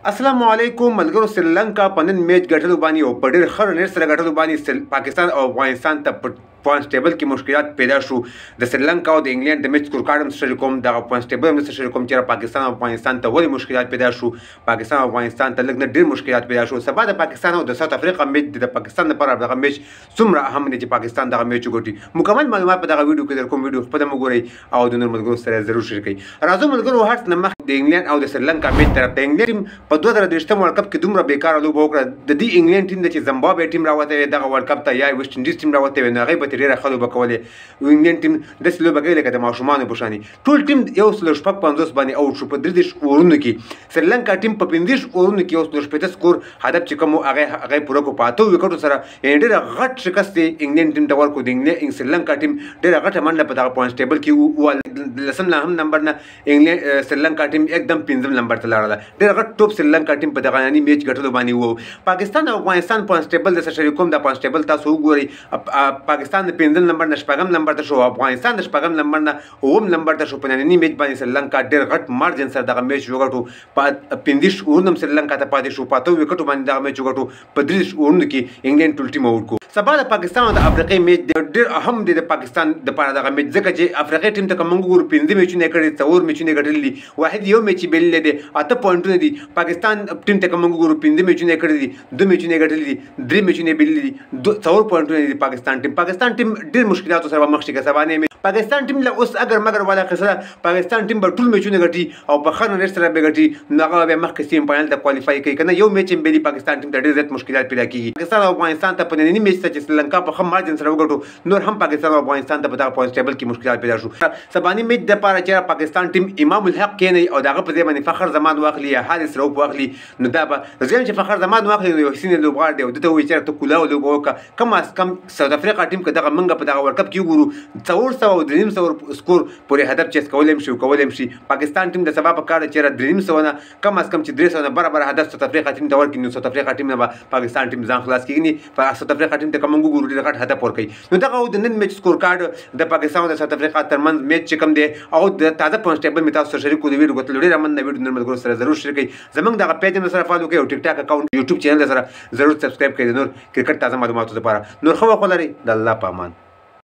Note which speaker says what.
Speaker 1: السلام علیکم ملګرو سریلانکا په نن میچ ګټلو باندې او په ډېر ښه رنر سره ګټلو باندې پاکستان او افغانستان ته پوینټس ټیبل کې مشکلات پیدا شو د سریلانکا او د انګلند د میچ سکور کارډ هم شریک کوم دغه پوینټس ټیبل هم شریک کوم چې پاکستان او افغانستان ته ولې مشکلات پیدا شو پاکستان او افغانستان ته لږ نه ډېر مشکلات پیدا شو سبا د پاکستان او د ساوث افریقا میچ د پاکستان لپاره دغه میچ څومره اهم دی چې پاکستان دغه میچ وګټي مکمل معلومات په دغه ویډیو کې در کوم ویډیو خپل وګورئ او د نور ملګرو سره ضرور شریک کړئ راځو ملګرو هر څه مخ د انګلند او د سریلانکا میچ طرف ته انګلند په 2023 ورلد کپ کې دومره بیکاره لوبه وکړه د دې انګلند ټیم چې زمبابوې ټیم راوته وي دغه ورلد کپ ته یا ویسټ انډیز ټیم راوته وي نو هغې به ترې ډېره ښه لوبه کولې انګلند ټیم داسې لوبه کوي لکه د ماشومانو په شانې ټول ټیم یو سل شپږ پنځوس باندې اوټ شو په 33 اورونو کې سریلانکا ټیم په 15 اورونو کې یو سل شپېته سکور هدف چې کوم هغه پوره کړو په 8 وکټو سره یعنې ډېره غټ شکست انګلند ټیم ته ورکړو د انګلند سریلانکا ټیم ډېره غټه منډه په دغه پوینټس ټیبل کې لسم هم نمبر نه انګلند سریلانکا ټیم एकदम پنځم نمبر ته لاړله ډېر غټ ټوپ سریلانکا ټیم په دغه ننني میچ ګټلو باندې وو پاکستان او افغانستان پوینټس ټیبل د شریک کوم د پوینټس ټیبل تاسو وګورئ پاکستان د پنځم نمبر نه شپږم نمبر ته شو افغانستان د شپږم نمبر نه اووم نمبر ته شو په ننني میچ باندې سریلانکا ډېر غټ مارجن سره دغه میچ وګټو په 15 اورونو سریلانکا ته پاتې شو په 8 وکټو باندې دغه میچ وګټو په 30 اورونو کې انګلند ټول ټیم اوټ کړو سبا د پاکستان او د افریقې میچ ډېر اهم دی د پاکستان دپاره دغه میچ ځکه چې افریقې ټیم ته که موږ وګورو 5 میچونه یې کړي 4 میچونه یې ګټلي دي واحد یو میچ یې بللی دی 8 پوینټونه دي پاکستان ټیم ته که موږ وګورو 5 میچونه یې کړي دي 2 میچونه یې ګټلي دي 3 میچونه یې بللی دي 4 پوینټونه دي پاکستان ټیم ډېر مشکلاتو سره مخ شي که سبا نه پاکستان ټیم له اوس اگر مگر والا قصه پاکستان ټیم به ټول میچونه ګټي او په ښه رنر سره به ګټي نو هغه بیا مخکې سیم فاینل ته کوالیفای کوي که نه یو میچ هم بلي پاکستان ټیم ته ډېر زیات مشکلات پیدا کېږي پاکستان او افغانستان ته په ننني میچ ته چې سریلانکا په ښه مارجن سره وګټو نور هم پاکستان او افغانستان ته په دغه پوینټس ټیبل کې مشکلات پیدا شو سباني میچ دپاره چې پاکستان ټیم امام الحق کېنوي او د هغه په ځای باندې فخر زمان واخلي یا حارث رؤف واخلي نو دا به زه یم چې فخر زمان واخلي نو یو حسین لوبغاړی دی او ده ته وایي چېرې ته کولاو لوبه وکړه کم از کم ساوث افریقا ټیم که دغه موږ په دغه ورلد کپ کې وګورو 400 او 350 سکور پورې هدف چیس کولی شي پاکستان ټیم د سبا په کار چېرې 300 نه کم از کم چې 300 نه برابر هدف ساوث افریقا ټیم ته ورکړي نو ساوث افریقا ټیم نه به پاکستان ټیم ځان خلاص کېږي په ساوث افریقا ټیم ته که موږ وګورو ډېر غټ هدف ورکوي نو دغه د نن میچ سکور کارډ د پاکستان او د ساوث افریقا ترمنځ میچ چې کوم دی او د تازه پوینټس ټیبل مې تاسو سره شریک کړو د ویډیو کتلو ډېره مننه ویډیو نور ملګرو سره ضرور شریک کړئ زموږ دغه پیج هم سره فالو کړئ او ټیک ټاک اکاونټ یوټیوب چینل سره ضرور سبسکرایب کړئ د نور کرکټ تازه معلوماتو لپاره نور ښه وخت ولرئ د الله په امان